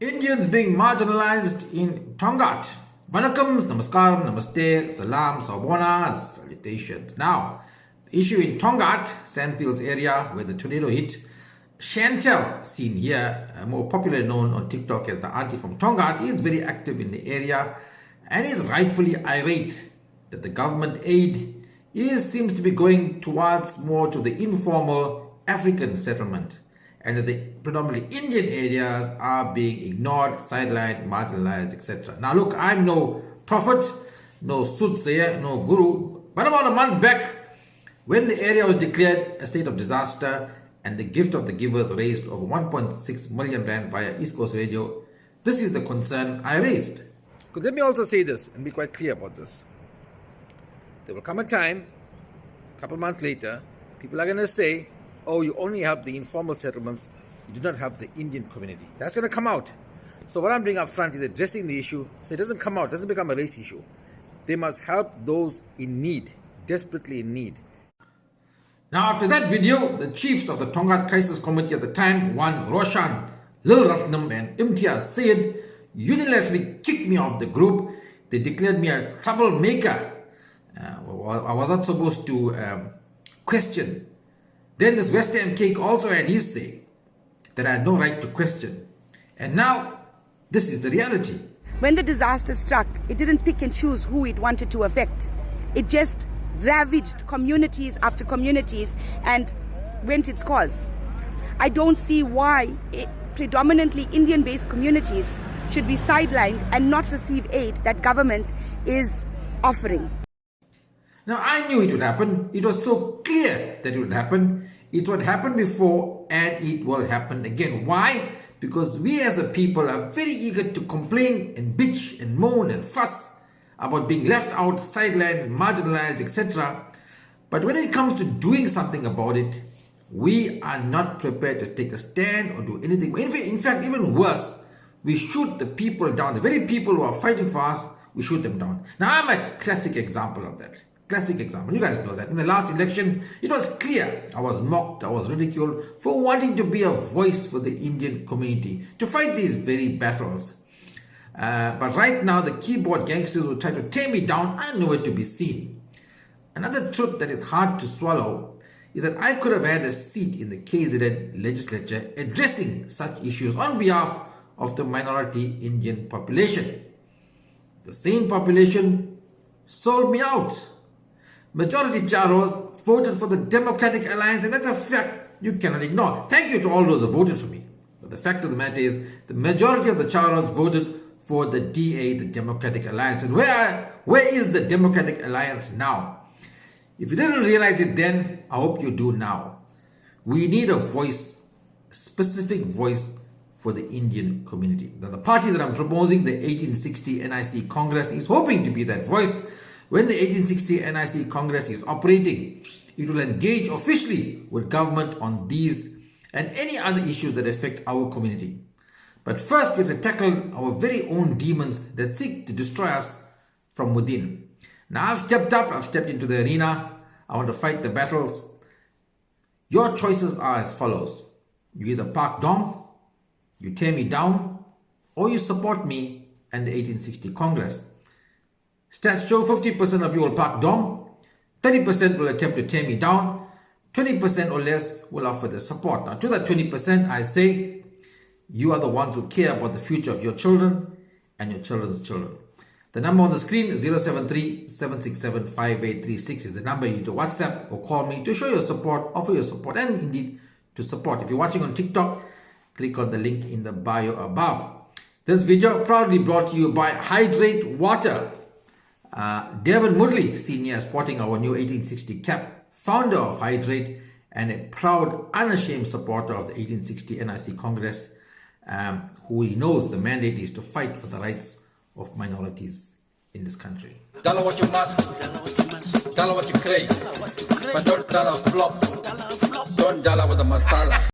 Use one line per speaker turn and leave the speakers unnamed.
Indians being marginalized in Tongat. Vanakkams, namaskar, namaste, salam, sawabonas, salutations. Now, the issue in Tongat, Sandfields area where the tornado hit, Chantel, seen here, more popularly known on TikTok as the auntie from Tongat, is very active in the area and is rightfully irate that the government aid seems to be going towards more to the informal African settlement, and that the predominantly Indian areas are being ignored, sidelined, marginalized, etc. Now look, I'm no prophet, no soothsayer, no guru, but about a month back, when the area was declared a state of disaster and the gift of the givers raised over 1.6 million rand via East Coast Radio, this is the concern I raised. Because let me also say this and be quite clear about this. There will come a time, a couple months later, people are going to say, oh, you only have the informal settlements, you do not have the Indian community. That's going to come out. So what I'm doing up front is addressing the issue so it doesn't come out, doesn't become a race issue. They must help those in need, desperately in need. Now after that video, the chiefs of the Tongat Crisis Committee at the time, one Roshan, Lil Ratnam and Imtiaz Syed, unilaterally kicked me off the group. They declared me a troublemaker. I was not supposed to question. Then this West Ham cake also had his say that I had no right to question. And now, this is the reality.
When the disaster struck, it didn't pick and choose who it wanted to affect. It just ravaged communities after communities and went its course. I don't see why predominantly Indian-based communities should be sidelined and not receive aid that government is offering.
Now, I knew it would happen. It was so clear that it would happen. It would happen before and it will happen again. Why? Because we as a people are very eager to complain and bitch and moan and fuss about being left out, sidelined, marginalized, etc. But when it comes to doing something about it, we are not prepared to take a stand or do anything. In fact, even worse, we shoot the people down. The very people who are fighting for us, we shoot them down. Now, I'm a classic example of that. Classic example. You guys know that. In the last election, it was clear I was mocked, I was ridiculed for wanting to be a voice for the Indian community, to fight these very battles. But right now, the keyboard gangsters will try to tear me down. I know it to be seen. Another truth that is hard to swallow is that I could have had a seat in the KZN legislature addressing such issues on behalf of the minority Indian population. The same population sold me out. Majority Charos voted for the Democratic Alliance, and that's a fact you cannot ignore. Thank you to all those who voted for me. But the fact of the matter is, the majority of the Charos voted for the DA, the Democratic Alliance. And where is the Democratic Alliance now? If you didn't realize it then, I hope you do now. We need a voice, a specific voice for the Indian community. Now, the party that I'm proposing, the 1860 NIC Congress, is hoping to be that voice. When the 1860 NIC Congress is operating, it will engage officially with government on these and any other issues that affect our community. But first, we have to tackle our very own demons that seek to destroy us from within. Now, I've stepped into the arena. I want to fight the battles. Your choices are as follows. You either park Dom, you tear me down, or you support me and the 1860 Congress. Stats show 50% of you will park Dom, 30% will attempt to tear me down, 20% or less will offer their support. Now to that 20%, I say, you are the ones who care about the future of your children and your children's children. The number on the screen, 073-767-5836, is the number you need to WhatsApp or call me to show your support, offer your support, and indeed to support. If you're watching on TikTok, click on the link in the bio above. This video proudly brought to you by Hydrate Water. Devin Mudley, senior, sporting our new 1860 cap, founder of Hydrate and a proud, unashamed supporter of the 1860 NIC Congress, who he knows the mandate is to fight for the rights of minorities in this country.
Dollar what you must, dollar what you crave, but don't dollar flop, don't dollar with the masala.